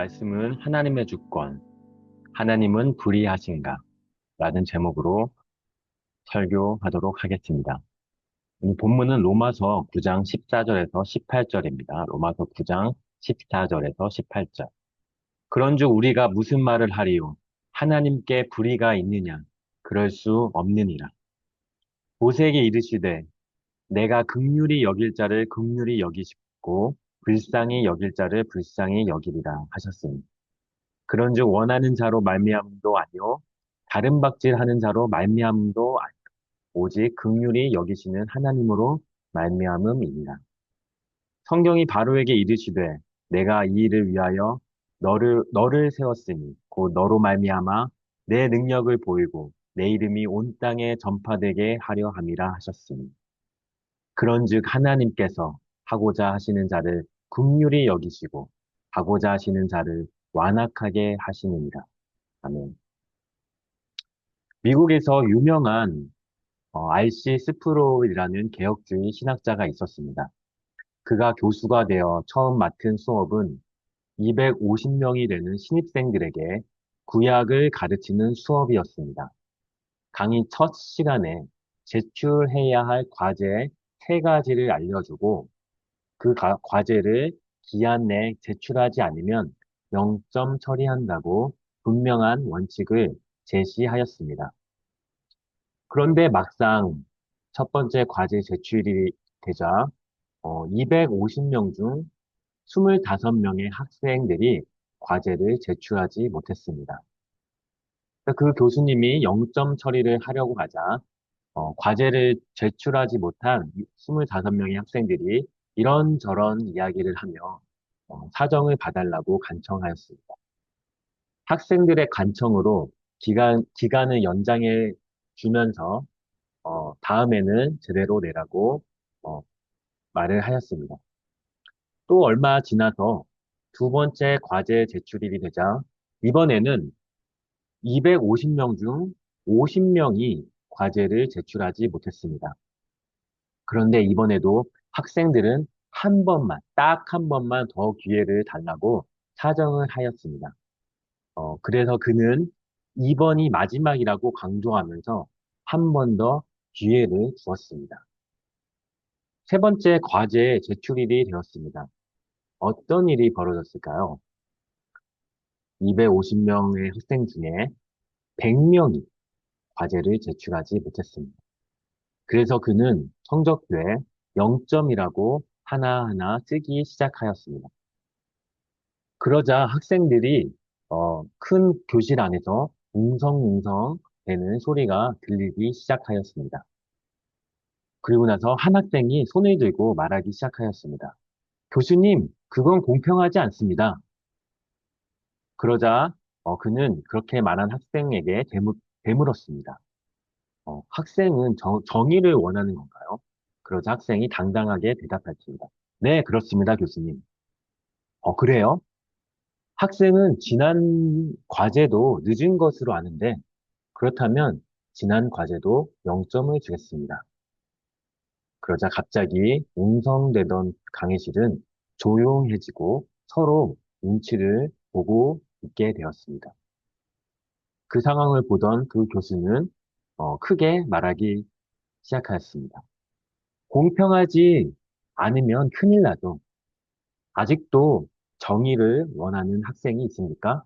말씀은 하나님의 주권, 하나님은 불의하신가? 라는 제목으로 설교하도록 하겠습니다. 이 본문은 로마서 9장 14절에서 18절입니다. 로마서 9장 14절에서 18절. 그런즉 우리가 무슨 말을 하리요? 하나님께 불의가 있느냐? 그럴 수 없느니라. 모세에게 이르시되 내가 긍휼히 여길 자를 긍휼히 여기시고 불쌍히 여길 자를 불쌍히 여기리라 하셨으니 그런즉 원하는 자로 말미암음도 아니요 다른 박질하는 자로 말미암음도 아니요 오직 긍휼히 여기시는 하나님으로 말미암음이니라. 성경이 바로에게 이르시되 내가 이 일을 위하여 너를 세웠으니 곧 너로 말미암아 내 능력을 보이고 내 이름이 온 땅에 전파되게 하려 함이라 하셨으니 그런즉 하나님께서 하고자 하시는 자를 긍휼히 여기시고 하고자 하시는 자를 완악하게 하시느니라. 아멘. 미국에서 유명한 R.C. 스프롤이라는 개혁주의 신학자가 있었습니다. 그가 교수가 되어 처음 맡은 수업은 250명이 되는 신입생들에게 구약을 가르치는 수업이었습니다. 강의 첫 시간에 제출해야 할 과제 세 가지를 알려주고 그 과제를 기한 내에 제출하지 않으면 0점 처리한다고 분명한 원칙을 제시하였습니다. 그런데 막상 첫 번째 과제 제출이 되자 250명 중 25명의 학생들이 과제를 제출하지 못했습니다. 그 교수님이 0점 처리를 하려고 하자 과제를 제출하지 못한 25명의 학생들이 이런저런 이야기를 하며 사정을 봐달라고 간청하였습니다. 학생들의 간청으로 기간을 연장해 주면서 다음에는 제대로 내라고 어, 말을 하였습니다. 또 얼마 지나서 두 번째 과제 제출일이 되자 이번에는 250명 중 50명이 과제를 제출하지 못했습니다. 그런데 이번에도 학생들은 한 번만, 딱 한 번만 더 기회를 달라고 사정을 하였습니다. 그래서 그는 이번이 마지막이라고 강조하면서 한 번 더 기회를 주었습니다. 세 번째 과제 제출일이 되었습니다. 어떤 일이 벌어졌을까요? 250명의 학생 중에 100명이 과제를 제출하지 못했습니다. 그래서 그는 성적표에 0점이라고 하나하나 쓰기 시작하였습니다. 그러자 학생들이 큰 교실 안에서 웅성웅성 되는 소리가 들리기 시작하였습니다. 그리고 나서 한 학생이 손을 들고 말하기 시작하였습니다. 교수님, 그건 공평하지 않습니다. 그러자 그는 그렇게 말한 학생에게 되물었습니다. 학생은 정의를 원하는 건가요? 그러자 학생이 당당하게 대답했습니다. 네, 그렇습니다, 교수님. 그래요? 학생은 지난 과제도 늦은 것으로 아는데, 그렇다면 지난 과제도 0점을 주겠습니다. 그러자 갑자기 웅성대던 강의실은 조용해지고 서로 눈치를 보고 있게 되었습니다. 그 상황을 보던 그 교수는 크게 말하기 시작하였습니다. 공평하지 않으면 큰일 나죠. 아직도 정의를 원하는 학생이 있습니까?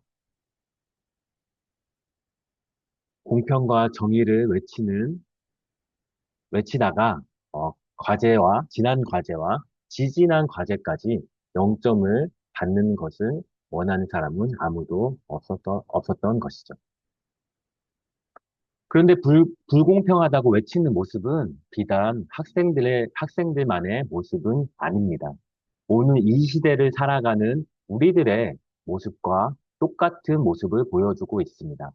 공평과 정의를 외치다가, 지난 과제와 지지난 과제까지 0점을 받는 것을 원하는 사람은 아무도 없었던 것이죠. 그런데 불공평하다고 외치는 모습은 비단 학생들만의 모습은 아닙니다. 오늘 이 시대를 살아가는 우리들의 모습과 똑같은 모습을 보여주고 있습니다.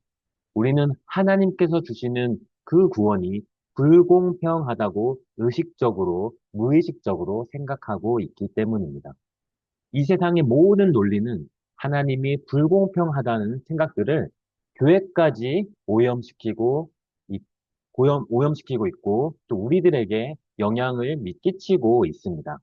우리는 하나님께서 주시는 그 구원이 불공평하다고 의식적으로, 무의식적으로 생각하고 있기 때문입니다. 이 세상의 모든 논리는 하나님이 불공평하다는 생각들을 교회까지 오염시키고 있고 또 우리들에게 영향을 끼치고 있습니다.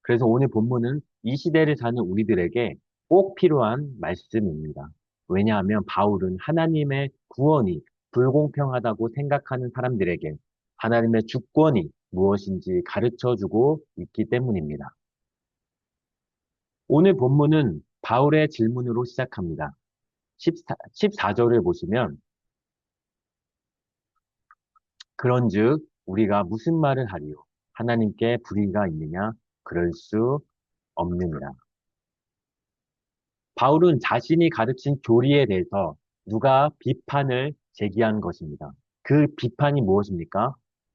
그래서 오늘 본문은 이 시대를 사는 우리들에게 꼭 필요한 말씀입니다. 왜냐하면 바울은 하나님의 구원이 불공평하다고 생각하는 사람들에게 하나님의 주권이 무엇인지 가르쳐 주고 있기 때문입니다. 오늘 본문은 바울의 질문으로 시작합니다. 14절을 보시면 그런즉 우리가 무슨 말을 하리요? 하나님께 불의가 있느냐? 그럴 수 없느니라. 바울은 자신이 가르친 교리에 대해서 누가 비판을 제기한 것입니다. 그 비판이 무엇입니까?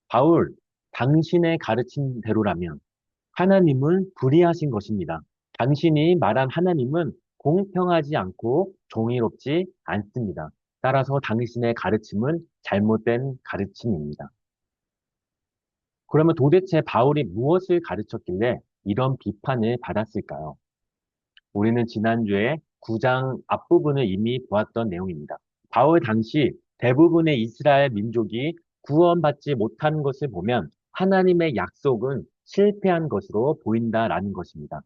바울, 당신의 가르친 대로라면 하나님은 불의하신 것입니다. 당신이 말한 하나님은 공평하지 않고 정의롭지 않습니다. 따라서 당신의 가르침은 잘못된 가르침입니다. 그러면 도대체 바울이 무엇을 가르쳤길래 이런 비판을 받았을까요? 우리는 지난주에 9장 앞부분을 이미 보았던 내용입니다. 바울 당시 대부분의 이스라엘 민족이 구원받지 못한 것을 보면 하나님의 약속은 실패한 것으로 보인다라는 것입니다.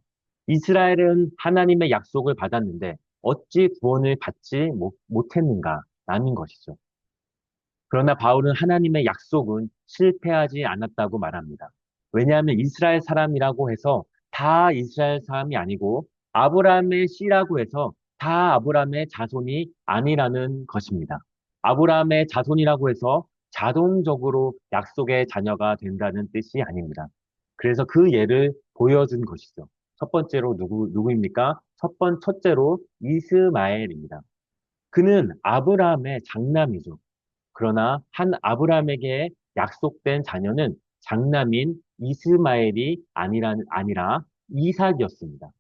이스라엘은 하나님의 약속을 받았는데 어찌 구원을 받지 못했는가라는 것이죠. 그러나 바울은 하나님의 약속은 실패하지 않았다고 말합니다. 왜냐하면 이스라엘 사람이라고 해서 다 이스라엘 사람이 아니고 아브라함의 씨라고 해서 다 아브라함의 자손이 아니라는 것입니다. 아브라함의 자손이라고 해서 자동적으로 약속의 자녀가 된다는 뜻이 아닙니다. 그래서 그 예를 보여준 것이죠. 첫 번째로 누구입니까? 첫째로 이스마엘입니다. 그는 아브라함의 장남이죠. 그러나 한 아브라함에게 약속된 자녀는 장남인 이스마엘이 아니라 이삭이었습니다.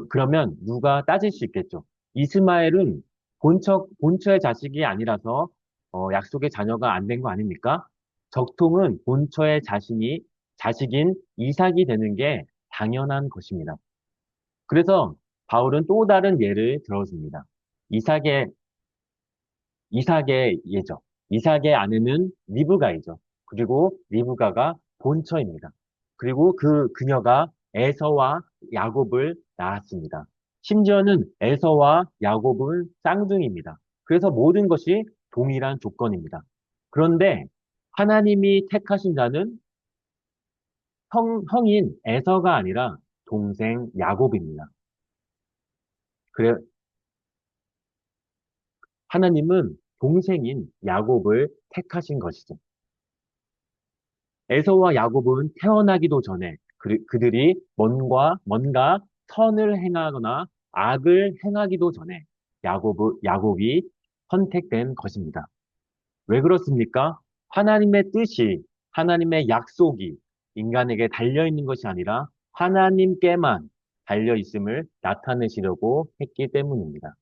그러면 누가 따질 수 있겠죠? 이스마엘은 본처의 자식이 아니라서 약속의 자녀가 안 된 거 아닙니까? 적통은 본처의 자식인 이삭이 되는 게 당연한 것입니다. 그래서 바울은 또 다른 예를 들어줍니다. 이삭의 이삭의 예죠. 이삭의 아내는 리브가이죠. 그리고 리브가가 본처입니다. 그리고 그녀가 에서와 야곱을 낳았습니다. 심지어는 에서와 야곱은 쌍둥이입니다. 그래서 모든 것이 동일한 조건입니다. 그런데 하나님이 택하신 자는 형인 에서가 아니라 동생 야곱입니다. 그래, 하나님은 동생인 야곱을 택하신 것이죠. 에서와 야곱은 태어나기도 전에 그들이 뭔가 선을 행하거나 악을 행하기도 전에 야곱이 선택된 것입니다. 왜 그렇습니까? 하나님의 뜻이, 하나님의 약속이 인간에게 달려있는 것이 아니라 하나님께만 달려있음을 나타내시려고 했기 때문입니다.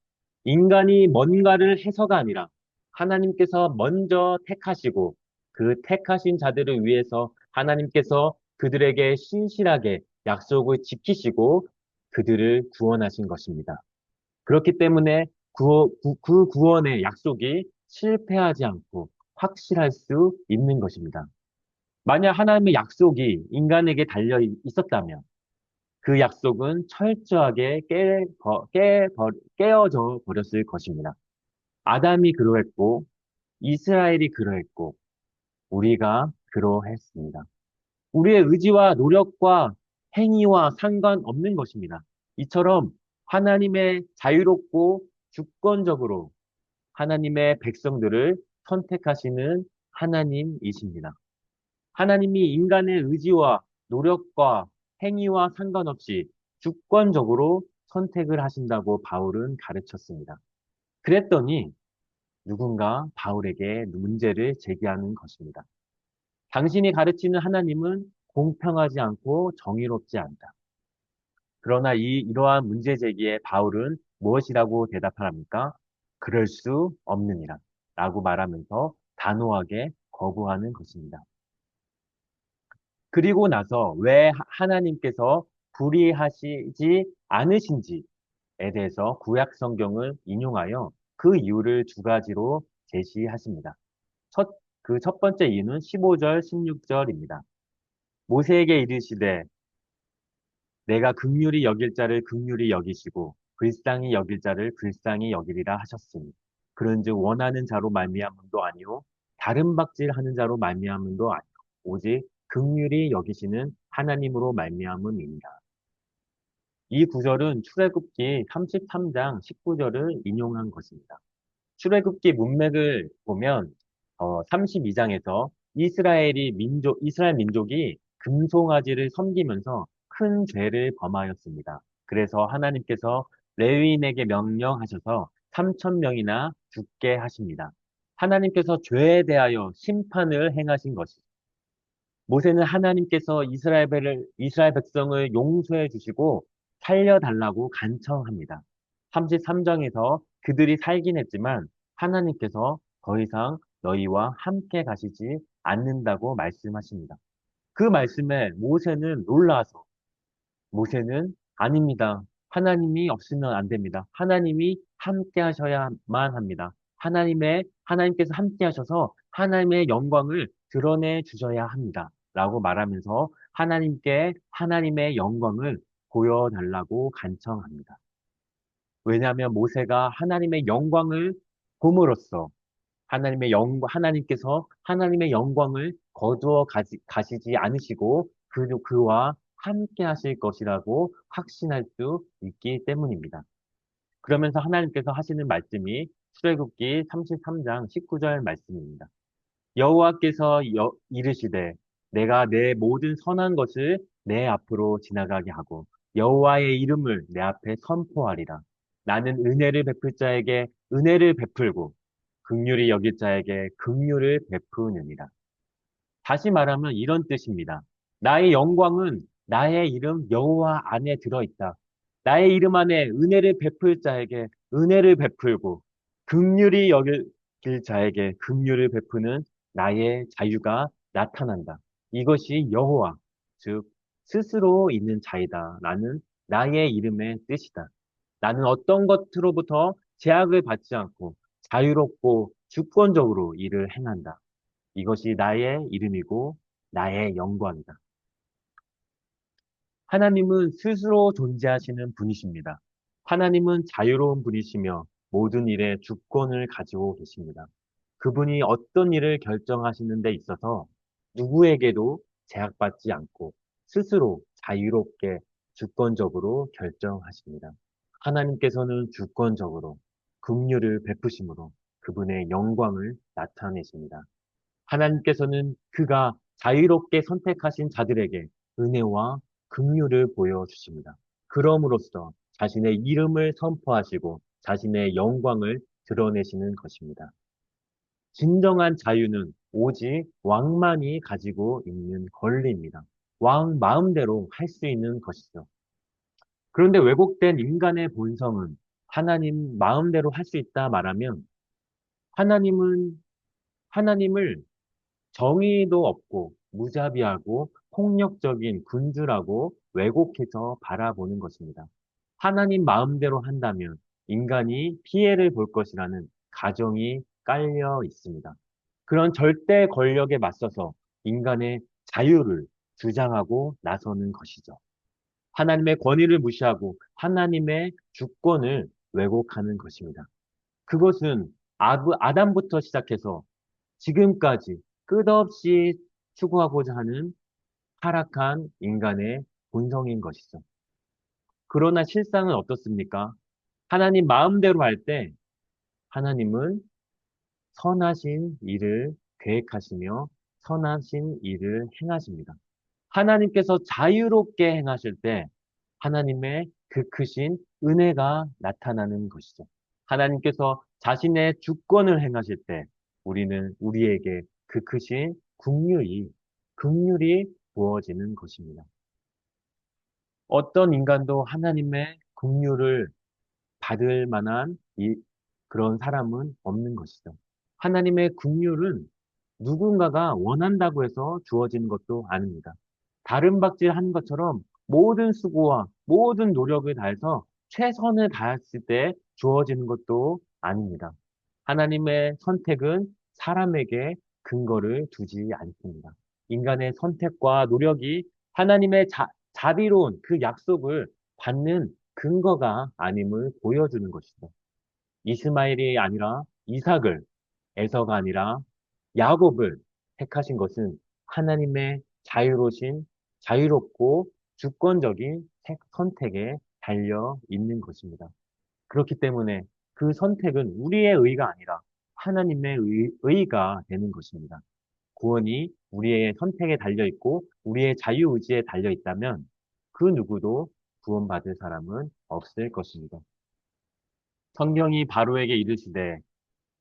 인간이 뭔가를 해서가 아니라 하나님께서 먼저 택하시고 그 택하신 자들을 위해서 하나님께서 그들에게 신실하게 약속을 지키시고 그들을 구원하신 것입니다. 그렇기 때문에 그 구원의 약속이 실패하지 않고 확실할 수 있는 것입니다. 만약 하나님의 약속이 인간에게 달려 있었다면 그 약속은 철저하게 깨어져 버렸을 것입니다. 아담이 그러했고, 이스라엘이 그러했고, 우리가 그러했습니다. 우리의 의지와 노력과 행위와 상관없는 것입니다. 이처럼 하나님의 자유롭고 주권적으로 하나님의 백성들을 선택하시는 하나님이십니다. 하나님이 인간의 의지와 노력과 행위와 상관없이 주권적으로 선택을 하신다고 바울은 가르쳤습니다. 그랬더니 누군가 바울에게 문제를 제기하는 것입니다. 당신이 가르치는 하나님은 공평하지 않고 정의롭지 않다. 그러나 이러한 문제 제기에 바울은 무엇이라고 대답합니까? 그럴 수 없느니라 라고 말하면서 단호하게 거부하는 것입니다. 그리고 나서 왜 하나님께서 불의하시지 않으신지에 대해서 구약 성경을 인용하여 그 이유를 두 가지로 제시하십니다. 첫 번째 이유는 15절, 16절입니다. 모세에게 이르시되 내가 긍휼히 여길 자를 긍휼히 여기시고 불쌍히 여길 자를 불쌍히 여기리라 하셨으니 그런즉 원하는 자로 말미암음도 아니요 다른 박질하는 자로 말미암음도 아니요 오직 긍휼히 여기시는 하나님으로 말미암음이니라. 이 구절은 출애굽기 33장 19절을 인용한 것입니다. 출애굽기 문맥을 보면 32장에서 이스라엘 민족이 금송아지를 섬기면서 큰 죄를 범하였습니다. 그래서 하나님께서 레위인에게 명령하셔서 3천 명이나 죽게 하십니다. 하나님께서 죄에 대하여 심판을 행하신 것이 모세는 하나님께서 이스라엘 백성을 용서해 주시고 살려달라고 간청합니다. 33장에서 그들이 살긴 했지만 하나님께서 더 이상 너희와 함께 가시지 않는다고 말씀하십니다. 그 말씀에 모세는 아닙니다. 하나님이 없으면 안 됩니다. 하나님이 함께 하셔야만 합니다. 하나님께서 함께 하셔서 하나님의 영광을 드러내 주셔야 합니다. 라고 말하면서 하나님께 하나님의 영광을 보여달라고 간청합니다. 왜냐하면 모세가 하나님의 영광을 봄으로써 하나님께서 하나님의 영광을 거두어 가시지 않으시고 그와 함께 하실 것이라고 확신할 수 있기 때문입니다. 그러면서 하나님께서 하시는 말씀이 출애굽기 33장 19절 말씀입니다. 여호와께서 이르시되 내가 내 모든 선한 것을 내 앞으로 지나가게 하고 여호와의 이름을 내 앞에 선포하리라. 나는 은혜를 베풀 자에게 은혜를 베풀고 긍휼히 여길 자에게 긍휼을 베푸느니라. 다시 말하면 이런 뜻입니다. 나의 영광은 나의 이름 여호와 안에 들어있다. 나의 이름 안에 은혜를 베풀 자에게 은혜를 베풀고 긍휼히 여길 자에게 긍휼을 베푸는 나의 자유가 나타난다. 이것이 여호와, 즉 스스로 있는 자이다. 라는 나의 이름의 뜻이다. 나는 어떤 것으로부터 제약을 받지 않고 자유롭고 주권적으로 일을 행한다. 이것이 나의 이름이고 나의 영광이다. 하나님은 스스로 존재하시는 분이십니다. 하나님은 자유로운 분이시며 모든 일에 주권을 가지고 계십니다. 그분이 어떤 일을 결정하시는 데 있어서 누구에게도 제약받지 않고 스스로 자유롭게 주권적으로 결정하십니다. 하나님께서는 주권적으로 긍휼을 베푸심으로 그분의 영광을 나타내십니다. 하나님께서는 그가 자유롭게 선택하신 자들에게 은혜와 긍휼을 보여주십니다. 그럼으로써 자신의 이름을 선포하시고 자신의 영광을 드러내시는 것입니다. 진정한 자유는 오직 왕만이 가지고 있는 권리입니다. 왕 마음대로 할 수 있는 것이죠. 그런데 왜곡된 인간의 본성은 하나님 마음대로 할 수 있다 말하면 하나님은 하나님을 정의도 없고 무자비하고 폭력적인 군주라고 왜곡해서 바라보는 것입니다. 하나님 마음대로 한다면 인간이 피해를 볼 것이라는 가정이 깔려 있습니다. 그런 절대 권력에 맞서서 인간의 자유를 주장하고 나서는 것이죠. 하나님의 권위를 무시하고 하나님의 주권을 왜곡하는 것입니다. 그것은 아담부터 시작해서 지금까지 끝없이 추구하고자 하는 타락한 인간의 본성인 것이죠. 그러나 실상은 어떻습니까? 하나님 마음대로 할 때 하나님은 선하신 일을 계획하시며 선하신 일을 행하십니다. 하나님께서 자유롭게 행하실 때 하나님의 그 크신 은혜가 나타나는 것이죠. 하나님께서 자신의 주권을 행하실 때 우리에게 그 크신 긍휼이 부어지는 것입니다. 어떤 인간도 하나님의 긍휼을 받을 만한 그런 사람은 없는 것이죠. 하나님의 긍휼은 누군가가 원한다고 해서 주어지는 것도 아닙니다. 다른 박질하는 것처럼 모든 수고와 모든 노력을 다해서 최선을 다했을 때 주어지는 것도 아닙니다. 하나님의 선택은 사람에게 근거를 두지 않습니다. 인간의 선택과 노력이 하나님의 자비로운 그 약속을 받는 근거가 아님을 보여주는 것이죠. 이스마엘이 아니라 이삭을, 에서가 아니라 야곱을 택하신 것은 하나님의 자유롭고 주권적인 선택에 달려 있는 것입니다. 그렇기 때문에 그 선택은 우리의 의가 아니라 하나님의 의가 되는 것입니다. 구원이 우리의 선택에 달려 있고 우리의 자유의지에 달려 있다면 그 누구도 구원받을 사람은 없을 것입니다. 성경이 바로에게 이르시되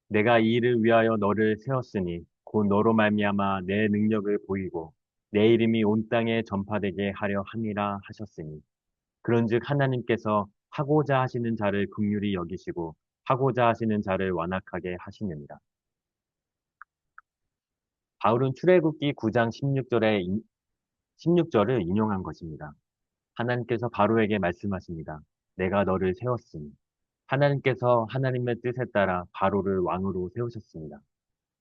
내가 이 일을 위하여 너를 세웠으니 곧 너로 말미암아 내 능력을 보이고 내 이름이 온 땅에 전파되게 하려 함이라 하셨으니 그런즉 하나님께서 하고자 하시는 자를 긍휼히 여기시고 하고자 하시는 자를 완악하게 하시느니라. 바울은 출애굽기 9장 16절을 인용한 것입니다. 하나님께서 바로에게 말씀하십니다. 내가 너를 세웠으니 하나님께서 하나님의 뜻에 따라 바로를 왕으로 세우셨습니다.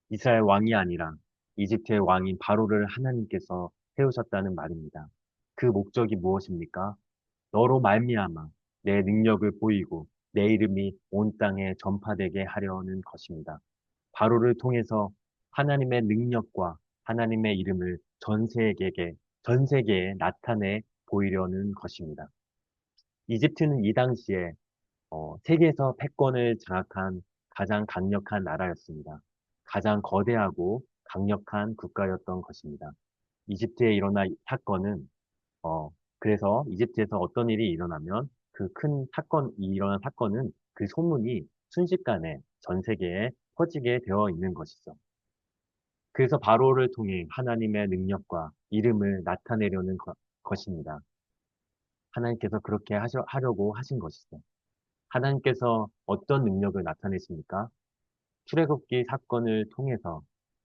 이스라엘 왕이 아니라 이집트의 왕인 바로를 하나님께서 세우셨다는 말입니다. 그 목적이 무엇입니까? 너로 말미암아 내 능력을 보이고 내 이름이 온 땅에 전파되게 하려는 것입니다. 바로를 통해서 하나님의 능력과 하나님의 이름을 전 세계에 나타내 보이려는 것입니다. 이집트는 이 당시에 세계에서 패권을 장악한 가장 강력한 나라였습니다. 가장 거대하고 강력한 국가였던 것입니다. 이집트에 일어난 사건은 그래서 이집트에서 어떤 일이 일어나면 그 큰 사건이 일어난 사건은 그 소문이 순식간에 전 세계에 퍼지게 되어 있는 것이죠. 그래서 바로를 통해 하나님의 능력과 이름을 나타내려는 것입니다. 하나님께서 그렇게 하려고 하신 것이죠. 하나님께서 어떤 능력을 나타내십니까? 출애굽기 사건을 통해서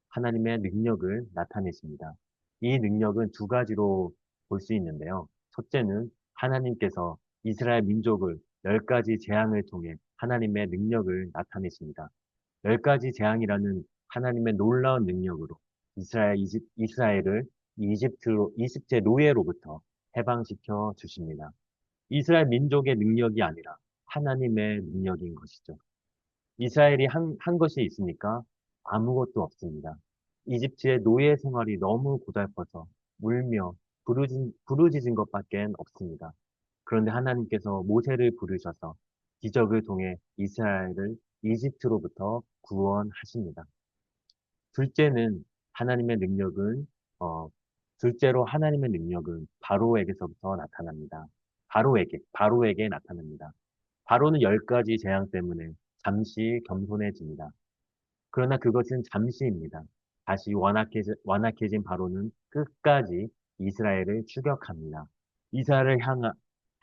하나님의 능력을 나타내십니다. 이 능력은 두 가지로 볼 수 있는데요. 첫째는 하나님께서 이스라엘 민족을 열 가지 재앙을 통해 하나님의 능력을 나타내십니다. 열 가지 재앙이라는 하나님의 놀라운 능력으로 이스라엘을 이집트의 노예로부터 해방시켜 주십니다. 이스라엘 민족의 능력이 아니라 하나님의 능력인 것이죠. 이스라엘이 한 것이 있습니까? 아무것도 없습니다. 이집트의 노예 생활이 너무 고달퍼서 울며 부르짖은 것밖에 없습니다. 그런데 하나님께서 모세를 부르셔서 기적을 통해 이스라엘을 이집트로부터 구원하십니다. 둘째는 하나님의 능력은 어, 둘째로 하나님의 능력은 바로에게서부터 나타납니다. 바로에게 나타납니다. 바로는 열 가지 재앙 때문에 잠시 겸손해집니다. 그러나 그것은 잠시입니다. 다시 완악해진 바로는 끝까지 이스라엘을 추격합니다. 이스라엘을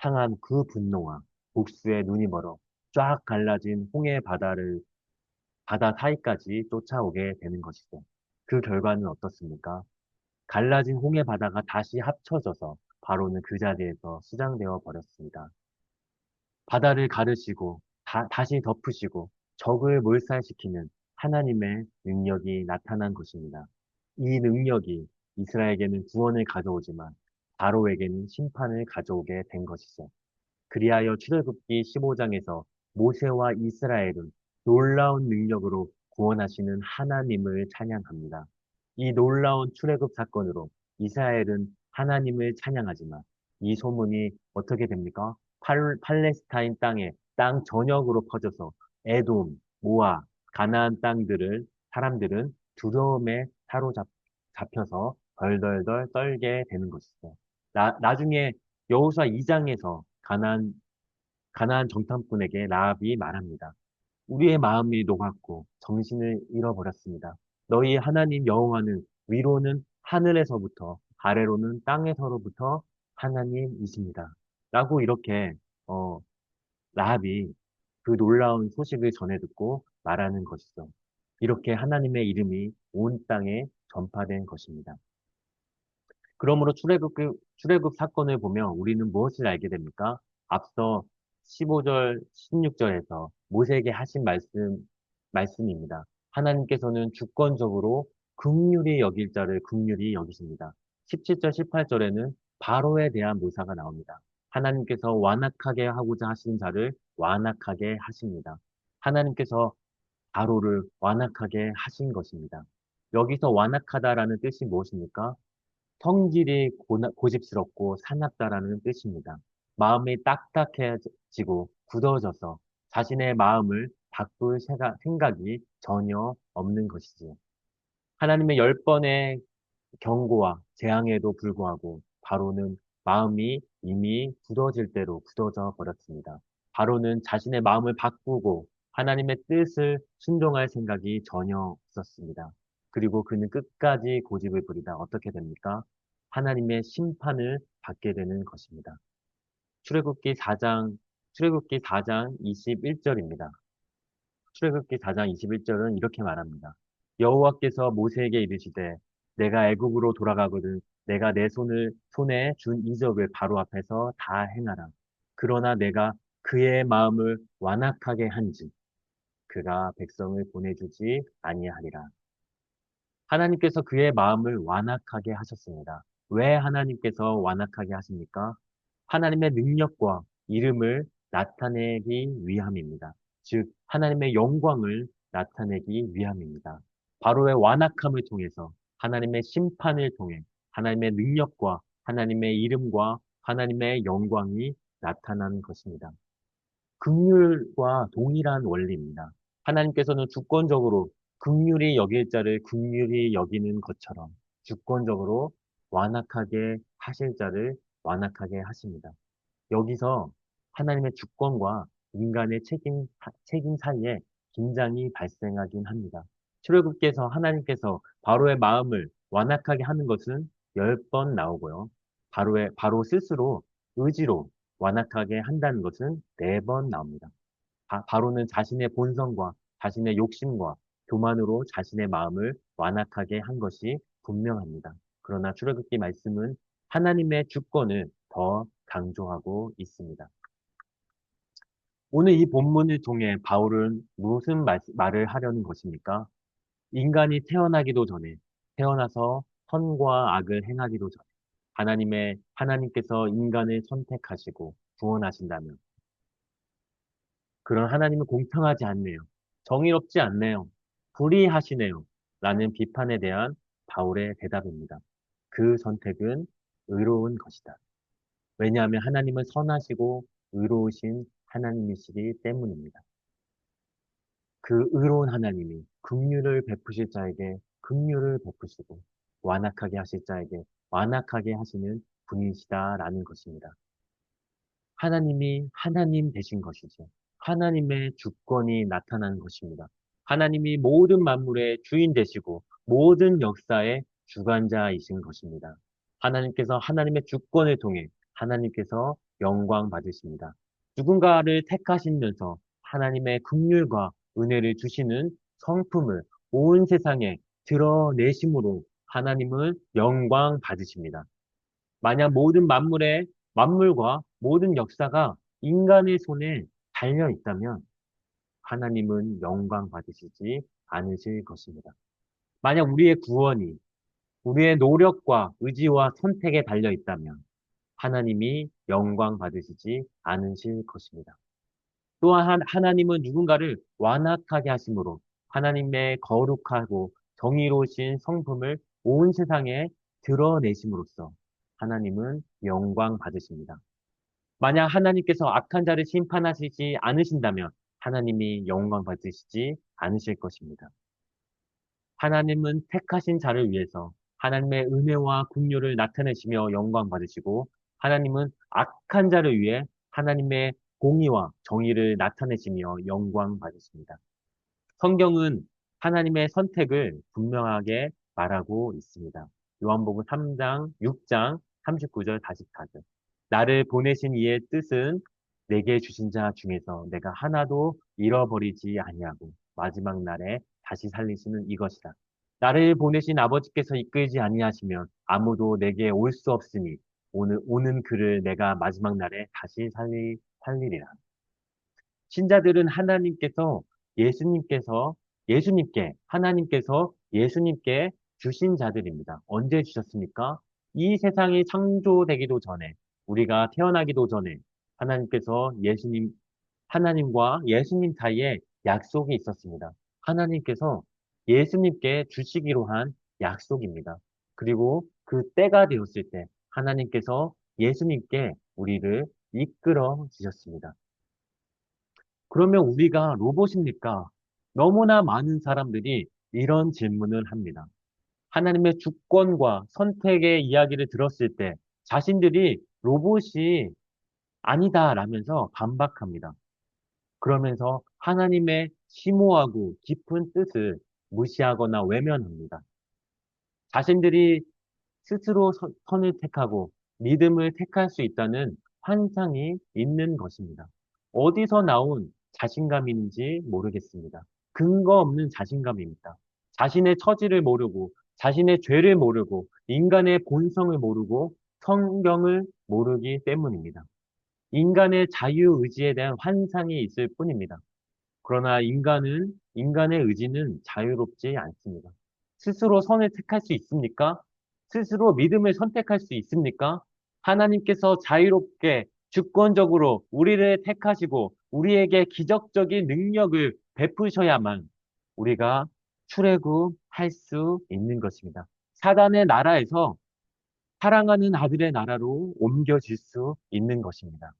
향한 그 분노와 복수에 눈이 멀어 쫙 갈라진 바다 사이까지 쫓아오게 되는 것이죠. 그 결과는 어떻습니까? 갈라진 홍해 바다가 다시 합쳐져서 바로는 그 자리에서 수장되어 버렸습니다. 바다를 가르시고 다시 덮으시고 적을 몰살시키는 하나님의 능력이 나타난 것입니다. 이 능력이 이스라엘에게는 구원을 가져오지만 바로에게는 심판을 가져오게 된 것이죠. 그리하여 출애굽기 15장에서 모세와 이스라엘은 놀라운 능력으로 구원하시는 하나님을 찬양합니다. 이 놀라운 출애굽 사건으로 이스라엘은 하나님을 찬양하지만 이 소문이 어떻게 됩니까? 팔레스타인 땅 전역으로 퍼져서 에돔, 모압, 가나안 사람들은 두려움에 잡혀서 덜덜덜 떨게 되는 것이죠. 나중에 여호수아 2장에서 가나안 정탐꾼에게 라합이 말합니다. 우리의 마음이 녹았고 정신을 잃어버렸습니다. 너희 하나님 여호와는 위로는 하늘에서부터 아래로는 땅에서로부터 하나님이십니다. 라고 이렇게 어, 라합이 그 놀라운 소식을 전해 듣고 말하는 것이죠. 이렇게 하나님의 이름이 온 땅에 전파된 것입니다. 그러므로 출애굽 사건을 보면 우리는 무엇을 알게 됩니까? 앞서 15절, 16절에서 모세에게 하신 말씀입니다. 하나님께서는 주권적으로 긍휼히 여길 자를 긍휼히 여기십니다. 17절, 18절에는 바로에 대한 묘사가 나옵니다. 하나님께서 완악하게 하고자 하시는 자를 완악하게 하십니다. 하나님께서 바로를 완악하게 하신 것입니다. 여기서 완악하다라는 뜻이 무엇입니까? 성질이 고집스럽고 사납다라는 뜻입니다. 마음이 딱딱해지고 굳어져서 자신의 마음을 바꿀 생각이 전혀 없는 것이지요. 하나님의 10번의 경고와 재앙에도 불구하고 바로는 마음이 이미 굳어질 대로 굳어져 버렸습니다. 바로는 자신의 마음을 바꾸고 하나님의 뜻을 순종할 생각이 전혀 없었습니다. 그리고 그는 끝까지 고집을 부리다 어떻게 됩니까? 하나님의 심판을 받게 되는 것입니다. 출애굽기 4장, 출애굽기 4장 21절입니다. 출애굽기 4장 21절은 이렇게 말합니다. 여호와께서 모세에게 이르시되 내가 애굽으로 돌아가거든 내가 내 손에 준 이적을 바로 앞에서 다 행하라. 그러나 내가 그의 마음을 완악하게 한즉 그가 백성을 보내주지 아니하리라. 하나님께서 그의 마음을 완악하게 하셨습니다. 왜 하나님께서 완악하게 하십니까? 하나님의 능력과 이름을 나타내기 위함입니다. 즉, 하나님의 영광을 나타내기 위함입니다. 바로의 완악함을 통해서 하나님의 심판을 통해 하나님의 능력과 하나님의 이름과 하나님의 영광이 나타난 것입니다. 긍휼과 동일한 원리입니다. 하나님께서는 주권적으로 긍휼히 여길 자를 긍휼히 여기는 것처럼 주권적으로 완악하게 하실 자를 완악하게 하십니다. 여기서 하나님의 주권과 인간의 책임 사이에 긴장이 발생하긴 합니다. 출애굽기에서 하나님께서 바로의 마음을 완악하게 하는 것은 10번 나오고요. 바로 스스로 의지로 완악하게 한다는 것은 4번 나옵니다. 바로는 자신의 본성과 자신의 욕심과 교만으로 자신의 마음을 완악하게 한 것이 분명합니다. 그러나 출애굽기 말씀은 하나님의 주권을 더 강조하고 있습니다. 오늘 이 본문을 통해 바울은 무슨 말을 하려는 것입니까? 인간이 태어나기도 전에 태어나서 선과 악을 행하기도 전에 하나님께서 인간을 선택하시고 구원하신다면 그런 하나님은 공평하지 않네요. 정의롭지 않네요. 불의하시네요. 라는 비판에 대한 바울의 대답입니다. 그 선택은 의로운 것이다. 왜냐하면 하나님은 선하시고 의로우신 하나님이시기 때문입니다. 그 의로운 하나님이 긍휼을 베푸실 자에게 긍휼을 베푸시고 완악하게 하실 자에게 완악하게 하시는 분이시다라는 것입니다. 하나님이 하나님 되신 것이죠. 하나님의 주권이 나타난 것입니다. 하나님이 모든 만물의 주인 되시고 모든 역사의 주관자이신 것입니다. 하나님께서 하나님의 주권을 통해 하나님께서 영광 받으십니다. 누군가를 택하시면서 하나님의 긍휼과 은혜를 주시는 성품을 온 세상에 드러내심으로 하나님은 영광 받으십니다. 만약 모든 만물과 모든 역사가 인간의 손에 달려 있다면 하나님은 영광 받으시지 않으실 것입니다. 만약 우리의 구원이 우리의 노력과 의지와 선택에 달려 있다면 하나님이 영광 받으시지 않으실 것입니다. 또한 하나님은 누군가를 완악하게 하심으로 하나님의 거룩하고 정의로우신 성품을 온 세상에 드러내심으로써 하나님은 영광 받으십니다. 만약 하나님께서 악한 자를 심판하시지 않으신다면 하나님이 영광 받으시지 않으실 것입니다. 하나님은 택하신 자를 위해서 하나님의 은혜와 긍휼을 나타내시며 영광 받으시고 하나님은 악한 자를 위해 하나님의 공의와 정의를 나타내시며 영광 받으십니다. 성경은 하나님의 선택을 분명하게 말하고 있습니다. 요한복음 3장, 6장, 39절, 44절. 나를 보내신 이의 뜻은 내게 주신 자 중에서 내가 하나도 잃어버리지 아니하고 마지막 날에 다시 살리시는 이것이다. 나를 보내신 아버지께서 이끌지 아니하시면 아무도 내게 올 수 없으니 오는 그를 내가 마지막 날에 다시 살리리라. 신자들은 예수님께서 하나님께서 예수님께 주신 자들입니다. 언제 주셨습니까? 이 세상이 창조되기도 전에 우리가 태어나기도 전에 하나님과 예수님 사이에 약속이 있었습니다. 하나님께서 예수님께 주시기로 한 약속입니다. 그리고 그 때가 되었을 때 하나님께서 예수님께 우리를 이끌어 주셨습니다. 그러면 우리가 로봇입니까? 너무나 많은 사람들이 이런 질문을 합니다. 하나님의 주권과 선택의 이야기를 들었을 때 자신들이 로봇이 아니다라면서 반박합니다. 그러면서 하나님의 심오하고 깊은 뜻을 무시하거나 외면합니다. 자신들이 스스로 선을 택하고 믿음을 택할 수 있다는 환상이 있는 것입니다. 어디서 나온 자신감인지 모르겠습니다. 근거 없는 자신감입니다. 자신의 처지를 모르고, 자신의 죄를 모르고, 인간의 본성을 모르고, 성경을 모르기 때문입니다. 인간의 자유의지에 대한 환상이 있을 뿐입니다. 그러나 인간의 의지는 자유롭지 않습니다. 스스로 선을 택할 수 있습니까? 스스로 믿음을 선택할 수 있습니까? 하나님께서 자유롭게 주권적으로 우리를 택하시고 우리에게 기적적인 능력을 베푸셔야만 우리가 출애굽할 수 있는 것입니다. 사단의 나라에서 사랑하는 아들의 나라로 옮겨질 수 있는 것입니다.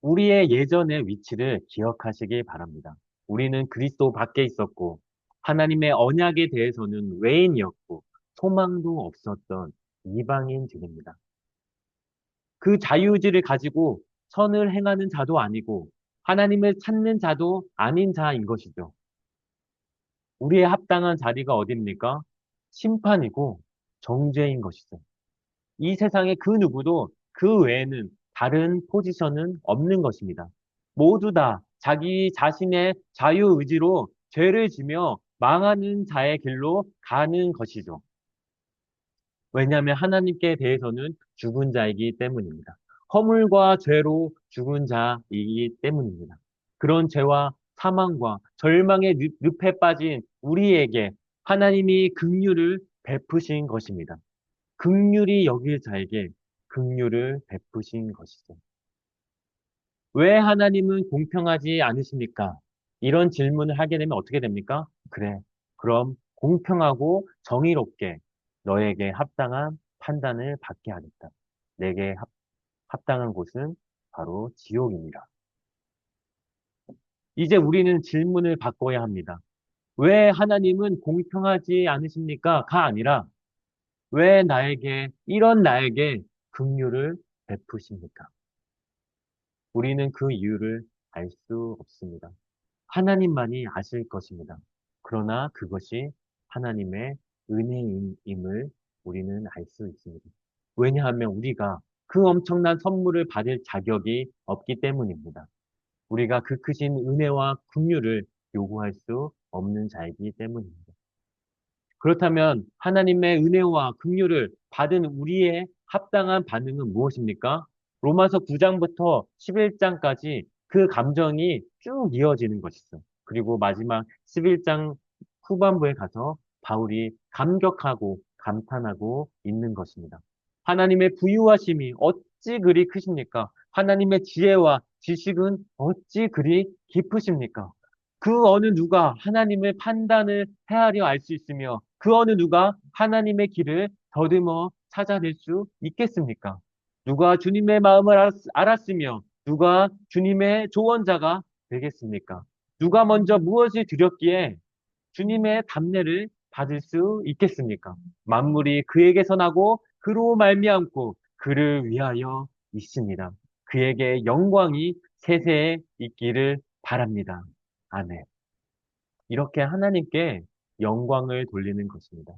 우리의 예전의 위치를 기억하시기 바랍니다. 우리는 그리스도 밖에 있었고, 하나님의 언약에 대해서는 외인이었고, 소망도 없었던 이방인들입니다. 그 자유의지를 가지고 선을 행하는 자도 아니고, 하나님을 찾는 자도 아닌 자인 것이죠. 우리의 합당한 자리가 어딥니까? 심판이고 정죄인 것이죠. 이 세상의 그 누구도 그 외에는 다른 포지션은 없는 것입니다. 모두 다 자기 자신의 자유의지로 죄를 지며 망하는 자의 길로 가는 것이죠. 왜냐하면 하나님께 대해서는 죽은 자이기 때문입니다. 허물과 죄로 죽은 자이기 때문입니다. 그런 죄와 사망과 절망의 늪에 빠진 우리에게 하나님이 긍휼을 베푸신 것입니다. 긍휼이 여길 자에게 긍휼을 베푸신 것이죠. 왜 하나님은 공평하지 않으십니까? 이런 질문을 하게 되면 어떻게 됩니까? 그래. 그럼 공평하고 정의롭게 너에게 합당한 판단을 받게 하겠다. 내게 합당한 곳은 바로 지옥입니다. 이제 우리는 질문을 바꿔야 합니다. 왜 하나님은 공평하지 않으십니까? 가 아니라 왜 이런 나에게 긍휼을 베푸십니까? 우리는 그 이유를 알 수 없습니다. 하나님만이 아실 것입니다. 그러나 그것이 하나님의 은혜임을 우리는 알 수 있습니다. 왜냐하면 우리가 그 엄청난 선물을 받을 자격이 없기 때문입니다. 우리가 그 크신 은혜와 긍휼을 요구할 수 없는 자이기 때문입니다. 그렇다면 하나님의 은혜와 긍휼을 받은 우리의 합당한 반응은 무엇입니까? 로마서 9장부터 11장까지 그 감정이 쭉 이어지는 것이죠. 그리고 마지막 11장 후반부에 가서 바울이 감격하고 감탄하고 있는 것입니다. 하나님의 부유하심이 어찌 그리 크십니까? 하나님의 지혜와 지식은 어찌 그리 깊으십니까? 그 어느 누가 하나님의 판단을 헤아려 알 수 있으며 그 어느 누가 하나님의 길을 더듬어 찾아낼 수 있겠습니까? 누가 주님의 마음을 알았으며 누가 주님의 조언자가 되겠습니까? 누가 먼저 무엇을 드렸기에 주님의 답례를 받을 수 있겠습니까? 만물이 그에게서 나고 그로 말미암고 그를 위하여 있습니다. 그에게 영광이 세세에 있기를 바랍니다. 아멘. 이렇게 하나님께 영광을 돌리는 것입니다.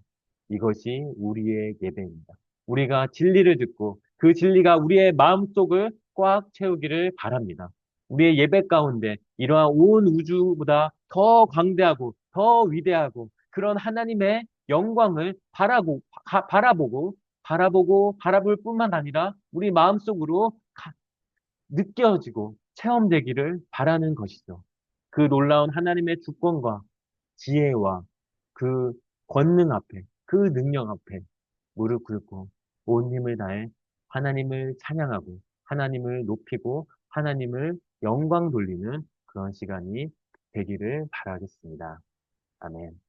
이것이 우리의 예배입니다. 우리가 진리를 듣고 그 진리가 우리의 마음속을 꽉 채우기를 바랍니다. 우리의 예배 가운데 이러한 온 우주보다 더 광대하고 더 위대하고 그런 하나님의 영광을 바라볼 뿐만 아니라 우리 마음속으로 느껴지고 체험되기를 바라는 것이죠. 그 놀라운 하나님의 주권과 지혜와 그 권능 앞에, 그 능력 앞에 무릎 꿇고 온 힘을 다해 하나님을 찬양하고 하나님을 높이고 하나님을 영광 돌리는 그런 시간이 되기를 바라겠습니다. 아멘.